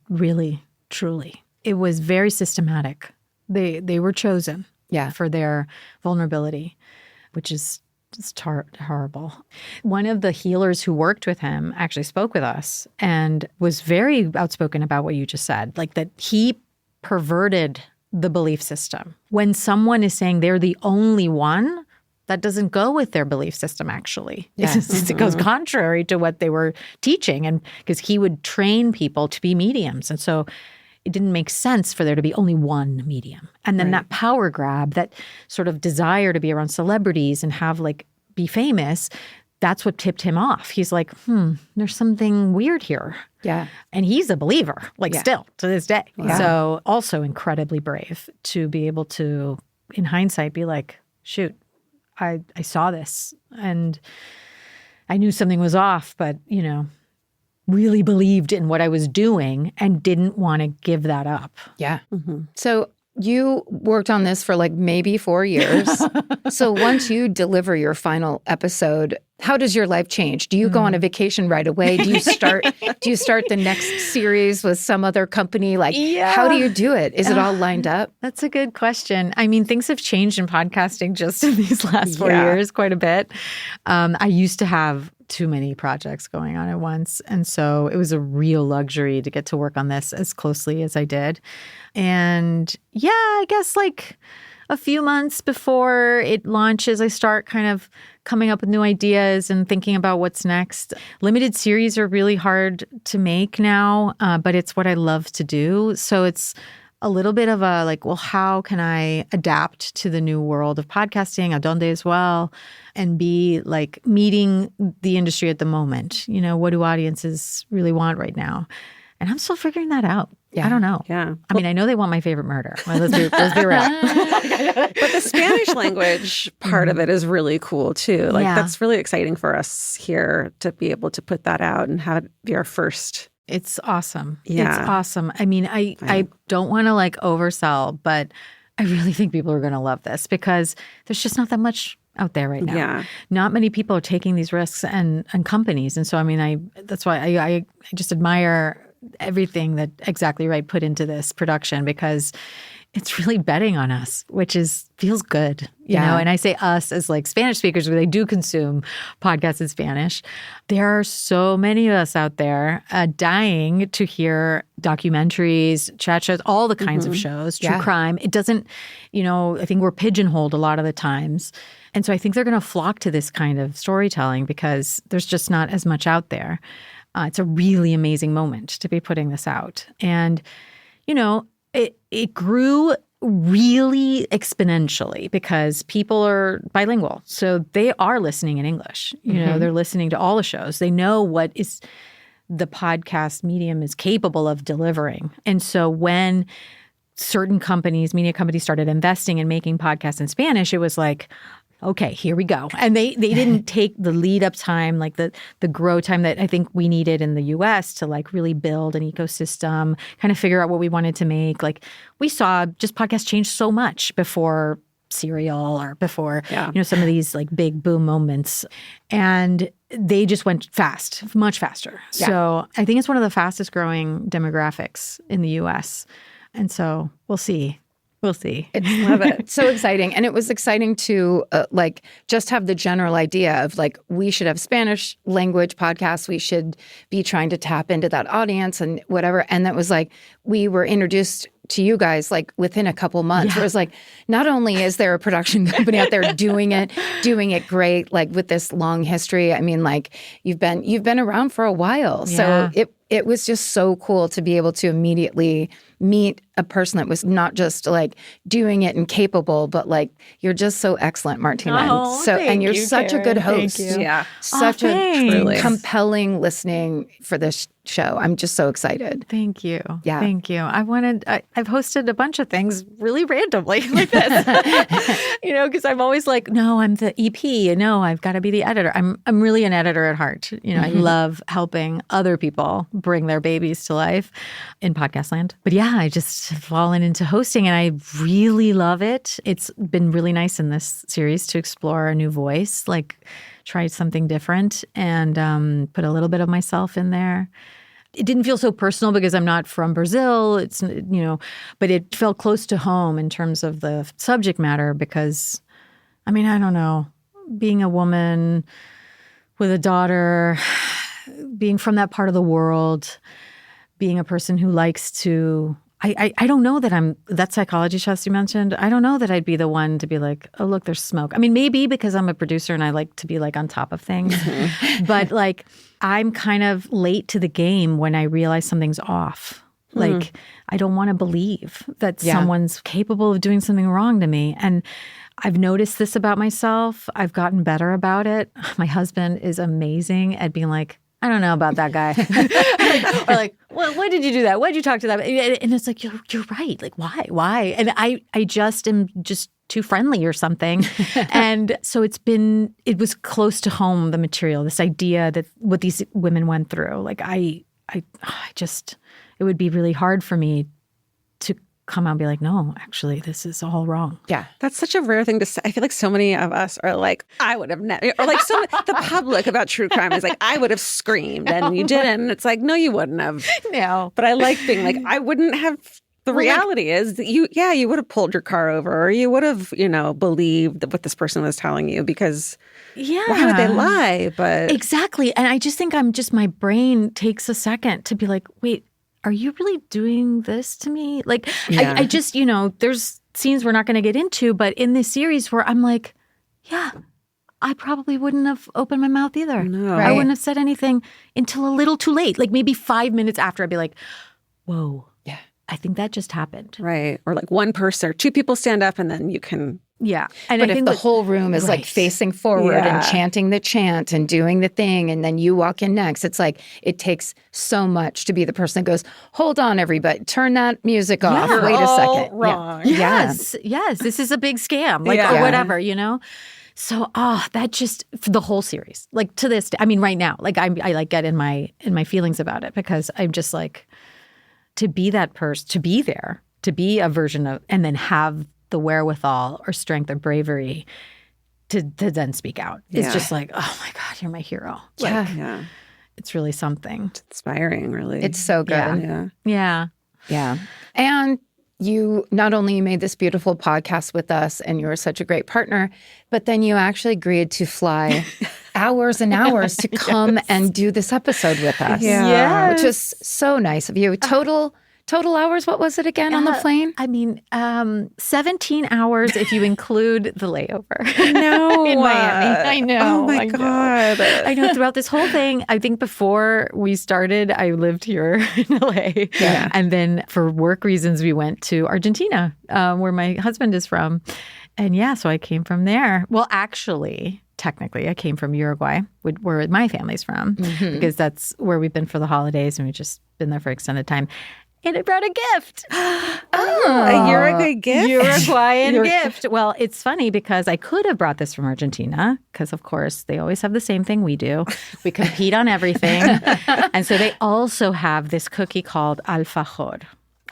really, truly. It was very systematic. They were chosen for their vulnerability, which is just horrible. One of the healers who worked with him actually spoke with us and was very outspoken about what you just said, like that he perverted the belief system. When someone is saying they're the only one, that doesn't go with their belief system, actually. Yeah. It goes contrary to what they were teaching. And because he would train people to be mediums. And so it didn't make sense for there to be only one medium. And then that power grab, that sort of desire to be around celebrities and have like be famous, that's what tipped him off. He's like, there's something weird here. Yeah. And he's a believer, like still to this day. Yeah. So also incredibly brave to be able to, in hindsight, be like, shoot, I saw this and I knew something was off, but, you know, really believed in what I was doing and didn't want to give that up. Yeah. So you worked on this for like maybe 4 years. So once you deliver your final episode, how does your life change? Do you go on a vacation right away? Do you start the next series with some other company? Like, how do you do it? Is it all lined up? That's a good question. I mean, things have changed in podcasting just in these last 4 years quite a bit. I used to have too many projects going on at once. And so it was a real luxury to get to work on this as closely as I did. And yeah, I guess like a few months before it launches, I start kind of coming up with new ideas and thinking about what's next. Limited series are really hard to make now, but it's what I love to do. So it's a little bit of a like, well, how can I adapt to the new world of podcasting, Adonde as well, and be like meeting the industry at the moment? You know, what do audiences really want right now? And I'm still figuring that out. Yeah. I don't know. Yeah. I mean, I know they want My Favorite Murder. Well, let's be real. But the Spanish language part of it is really cool too. Like that's really exciting for us here to be able to put that out and have it be our first. It's awesome. Yeah. It's awesome. I mean, I don't want to like oversell, but I really think people are going to love this because there's just not that much out there right now. Yeah. Not many people are taking these risks and companies. And so, I mean, that's why I just admire everything that Exactly Right put into this production because it's really betting on us, which feels good, you know? And I say us as like Spanish speakers where they do consume podcasts in Spanish. There are so many of us out there dying to hear documentaries, chat shows, all the kinds of shows, true crime. It doesn't, you know, I think we're pigeonholed a lot of the times. And so I think they're going to flock to this kind of storytelling because there's just not as much out there. It's a really amazing moment to be putting this out. And, you know, it grew really exponentially because people are bilingual. So they are listening in English. You know, they're listening to all the shows. They know what is the podcast medium is capable of delivering. And so when certain companies, media companies started investing in making podcasts in Spanish, it was like, okay, here we go. And they didn't take the lead up time, like the grow time that I think we needed in the US to like really build an ecosystem, kind of figure out what we wanted to make. Like we saw just podcasts change so much before Serial or before, you know, some of these like big boom moments. And they just went fast, much faster. Yeah. So I think it's one of the fastest growing demographics in the US. And so we'll see. We'll see. Love it. So exciting. And it was exciting to like just have the general idea of like, we should have Spanish language podcasts. We should be trying to tap into that audience and whatever. And that was like, we were introduced to you guys like within a couple months. It was like, not only is there a production company out there doing it great, like with this long history. I mean, like you've been around for a while. So it was just so cool to be able to immediately meet a person that was not just like doing it and capable, but like you're just so excellent, Martina. Oh, and you're such Karen. a good host. Thank you. Yeah. Such a thanks. compelling listening for this show. I'm just so excited. Thank you. Yeah. Thank you. I've hosted a bunch of things really randomly like this, you know, because I'm always like, no, I'm the EP. No, I've got to be the editor. I'm really an editor at heart. You know, I love helping other people bring their babies to life in podcast land. But yeah, I just have fallen into hosting and I really love it. It's been really nice in this series to explore a new voice, like try something different and put a little bit of myself in there. It didn't feel so personal because I'm not from Brazil. It's, you know, but it felt close to home in terms of the subject matter because, I mean, I don't know, being a woman with a daughter, being from that part of the world, being a person who likes to I don't know that that psychology test you mentioned. I don't know that I'd be the one to be like, oh, look, there's smoke. I mean, maybe because I'm a producer and I like to be like on top of things. But like, I'm kind of late to the game when I realize something's off. Like, I don't want to believe that someone's capable of doing something wrong to me. And I've noticed this about myself. I've gotten better about it. My husband is amazing at being like, I don't know about that guy. Or like, well, why did you do that? Why did you talk to that? And it's like, you're right. Like, why? And I just am just too friendly or something. And so it was close to home, the material, this idea that what these women went through. Like, I just, it would be really hard for me to come out and be like, no, actually, this is all wrong. Yeah. That's such a rare thing to say. I feel like so many of us are like, I would have never, or like the public about true crime is like, I would have screamed and you didn't. And it's like, no, you wouldn't have. No. But I like being like, I wouldn't have. The reality is that you would have pulled your car over, or you would have, believed what this person was telling you, because why would they lie? But exactly. And I just think my brain takes a second to be like, wait, are you really doing this to me? Like, I just, there's scenes we're not going to get into, but in this series where I'm like, yeah, I probably wouldn't have opened my mouth either. No. I wouldn't have said anything until a little too late. Like maybe 5 minutes after, I'd be like, whoa. Yeah. I think that just happened. Right. Or like one person or two people stand up and then you can. Yeah. And but if the whole room is like facing forward and chanting the chant and doing the thing, and then you walk in next, it's like it takes so much to be the person that goes, hold on, everybody, turn that music off. You're Wait a all second. wrong. Yes. Yes. This is a big scam. Like, or whatever, So, that just, for the whole series, like to this day, I mean, right now, like I like get in my feelings about it, because I'm just like, to be that person, to be there, to be a version of, and then have the wherewithal or strength or bravery to then speak out. It's just like, oh my God, you're my hero. Like, it's really something. It's inspiring, really. It's so good. Yeah. And you not only made this beautiful podcast with us, and you were such a great partner, but then you actually agreed to fly hours and hours to come and do this episode with us. Which was so nice of you. Total hours, what was it again on the plane? I mean, 17 hours if you include the layover. No. In Miami. I know. Oh my God. I know. Throughout this whole thing, I think before we started, I lived here in LA. Yeah. And then for work reasons, we went to Argentina, where my husband is from. And so I came from there. Well, actually, technically, I came from Uruguay, where my family's from, because that's where we've been for the holidays, and we've just been there for extended time. And it brought a gift. A Uruguay gift? Uruguayan gift. Well, it's funny because I could have brought this from Argentina, because, of course, they always have the same thing we do. We compete on everything. And so they also have this cookie called alfajor.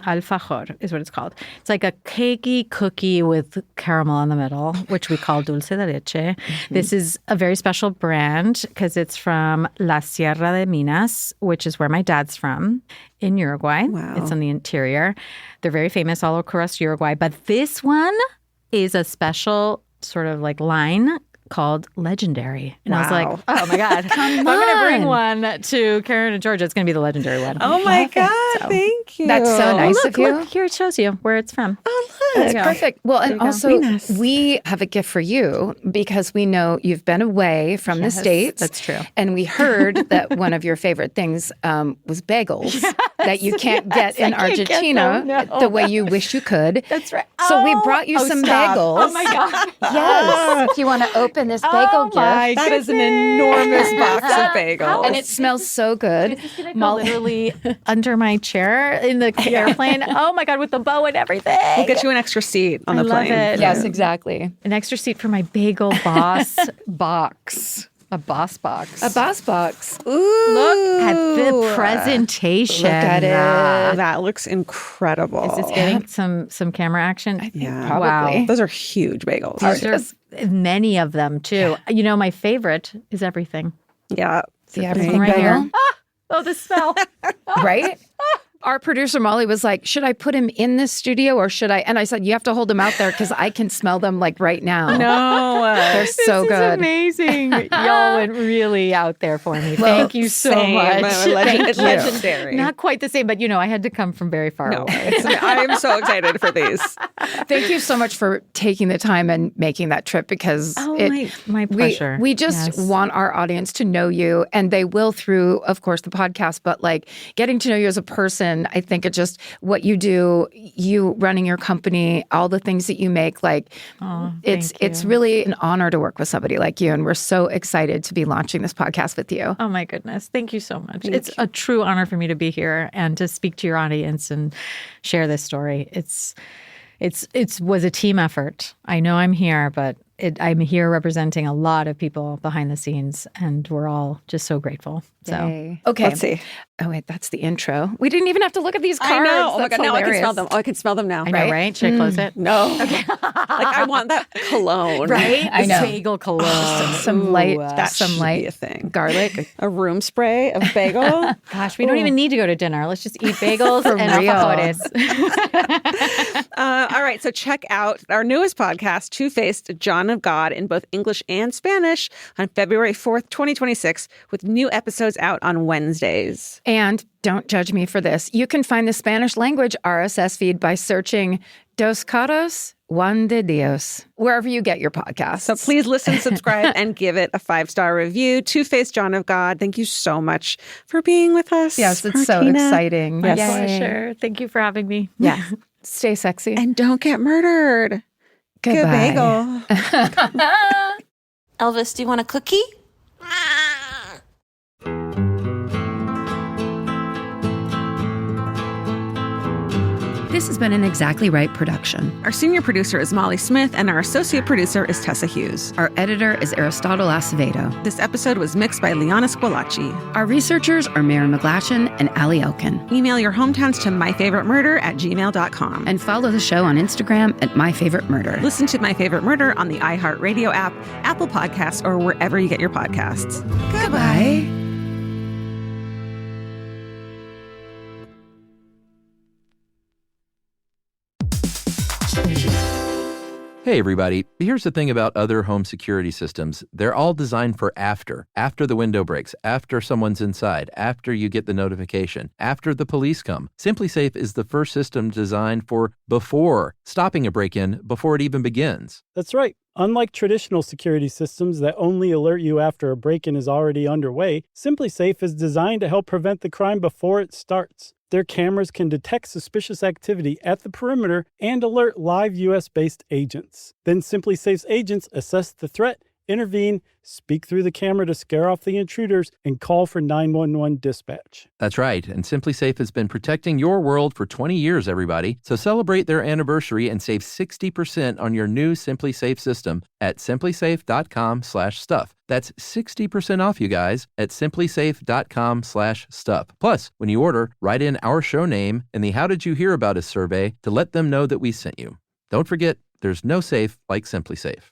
Alfajor is what it's called. It's like a cakey cookie with caramel in the middle, which we call dulce de leche. This is a very special brand because it's from La Sierra de Minas, which is where my dad's from in Uruguay. Wow. It's in the interior. They're very famous all across Uruguay. But this one is a special sort of like line called Legendary. And I was like, oh my God. If I'm going to bring one to Karen and Georgia, it's going to be the Legendary one. Oh my God. Thank you. That's so nice of you. Look, here it shows you where it's from. Oh, look. That's perfect. Well, and also we have a gift for you, because we know you've been away from the States. That's true. And we heard that one of your favorite things was bagels that you can't get in Argentina the way you wish you could. That's right. So we brought you some bagels. Oh my God. Yes. If you want to open this bagel gift. That is an enormous box of bagels. And it smells so good. Literally under my chair in the airplane. Oh my God, with the bow and everething. We'll get you an extra seat on the plane. It. Yes, exactly. An extra seat for my bagel boss box. A boss box. A boss box. Ooh. Look at the presentation. Look at it. That looks incredible. Is this getting some camera action? I think Wow. probably. Those are huge bagels. These are many of them too. My favorite is everything. Yeah. The everything right bagel. here. Oh, the smell. Right? Our producer, Molly, was like, should I put him in this studio or should I? And I said, you have to hold him out there because I can smell them like right now. No. They're so good. This is amazing. Y'all went really out there for me. Thank you so much. It's legendary. Not quite the same, but I had to come from very far away. I am so excited for these. Thank you so much for taking the time and making that trip because my pleasure. We just want our audience to know you, and they will through, of course, the podcast, but like getting to know you as a person. I think it's just what you do, you running your company, all the things that you make. Like, it's really an honor to work with somebody like you, and we're so excited to be launching this podcast with you. Oh my goodness. Thank you so much. It's a true honor for me to be here and to speak to your audience and share this story. It was a team effort. I know I'm here, but I'm here representing a lot of people behind the scenes, and we're all just so grateful. So, okay. Let's see. Oh, wait, that's the intro. We didn't even have to look at these cards. I know. Oh my God, now I can hilarious. smell them. Oh, I can smell them now. I know, right? Should I close it? No. Okay. I want that cologne. Right? I know. Bagel cologne. Some light, That should be a thing. garlic. A room spray of bagel. Gosh, we don't even need to go to dinner. Let's just eat bagels and real. alfajores. All right. So check out our newest podcast, Two-Faced John of God, in both English and Spanish on February 4th, 2026, with new episodes out on Wednesdays. And don't judge me for this. You can find the Spanish language RSS feed by searching Dos Caras, Juan de Dios, wherever you get your podcasts. So please listen, subscribe, and give it a 5-star review. Two-Faced John of God, thank you so much for being with us. Yes, it's so Martina. exciting. My Yay. pleasure. Thank you for having me. Yeah. Stay sexy. And don't get murdered. Good Goodbye. bagel. Elvis, do you want a cookie? This has been an Exactly Right production. Our senior producer is Molly Smith, and our associate producer is Tessa Hughes. Our editor is Aristotle Acevedo. This episode was mixed by Liana Squilacci. Our researchers are Mary McGlashan and Ali Elkin. Email your hometowns to myfavoritemurder@gmail.com. And follow the show on Instagram at myfavoritemurder. Listen to My Favorite Murder on the iHeartRadio app, Apple Podcasts, or wherever you get your podcasts. Goodbye. Hey everybody, here's the thing about other home security systems. They're all designed for after the window breaks, after someone's inside, after you get the notification, after the police come. SimpliSafe is the first system designed for before, stopping a break-in before it even begins. That's right. Unlike traditional security systems that only alert you after a break-in is already underway, SimpliSafe is designed to help prevent the crime before it starts. Their cameras can detect suspicious activity at the perimeter and alert live U.S.-based agents. Then SimpliSafe's agents assess the threat, intervene, speak through the camera to scare off the intruders, and call for 911 dispatch. That's right, and SimpliSafe has been protecting your world for 20 years, everybody. So celebrate their anniversary and save 60% on your new SimpliSafe system at simplisafe.com/stuff. That's 60% off, you guys, at simplisafe.com/stuff. Plus, when you order, write in our show name and the How Did You Hear About Us survey to let them know that we sent you. Don't forget, there's no safe like SimpliSafe.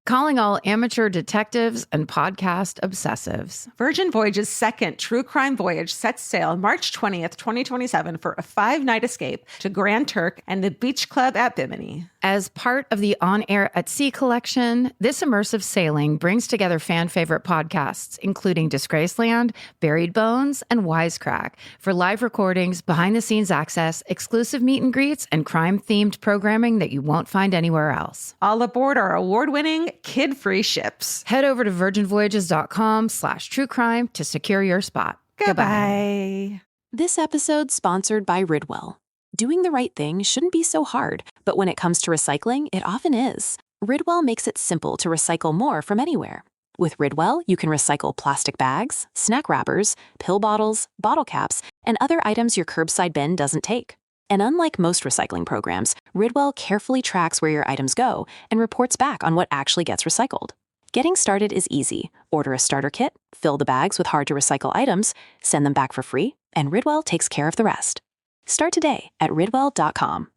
Calling all amateur detectives and podcast obsessives. Virgin Voyage's second true crime voyage sets sail March 20th, 2027 for a 5-night escape to Grand Turk and the Beach Club at Bimini. As part of the On Air at Sea collection, this immersive sailing brings together fan-favorite podcasts, including Disgraceland, Buried Bones, and Wisecrack, for live recordings, behind-the-scenes access, exclusive meet and greets, and crime-themed programming that you won't find anywhere else. All aboard our award-winning, kid-free ships. Head over to virginvoyages.com/truecrime to secure your spot. Goodbye. This episode's sponsored by Ridwell. Doing the right thing shouldn't be so hard, but when it comes to recycling, it often is. Ridwell makes it simple to recycle more from anywhere. With Ridwell, you can recycle plastic bags, snack wrappers, pill bottles, bottle caps, and other items your curbside bin doesn't take. And unlike most recycling programs, Ridwell carefully tracks where your items go and reports back on what actually gets recycled. Getting started is easy. Order a starter kit, fill the bags with hard-to-recycle items, send them back for free, and Ridwell takes care of the rest. Start today at ridwell.com.